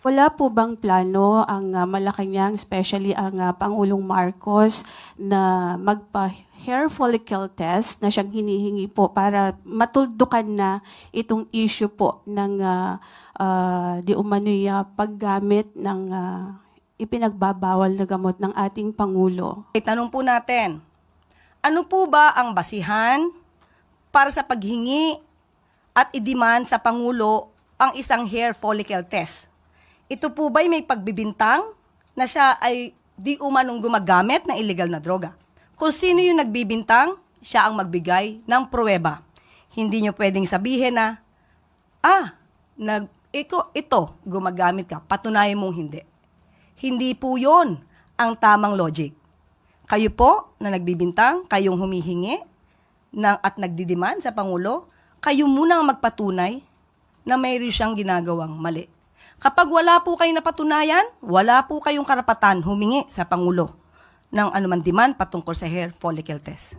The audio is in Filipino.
Wala po bang plano ang Malacanang, especially ang Pangulong Marcos, na magpa-hair follicle test na siyang hinihingi po para matuldukan na itong issue po ng di umano'y paggamit ng ipinagbabawal na gamot ng ating Pangulo? Tanong po natin, ano po ba ang basihan para sa paghingi at i-demand sa Pangulo ang isang hair follicle test? Ito po ba'y may pagbibintang na siya ay di umanong gumagamit ng illegal na droga? Kung sino yung nagbibintang, siya ang magbigay ng pruweba. Hindi nyo pwedeng sabihin na, ito, gumagamit ka, patunayan mong hindi. Hindi po yon ang tamang logic. Kayo po na nagbibintang, kayong humihingi at nagdidiman sa Pangulo, kayo muna ang magpatunay na mayroon siyang ginagawang mali. Kapag wala po kayong napatunayan, wala po kayong karapatan humingi sa Pangulo ng anuman demand patungkol sa hair follicle test.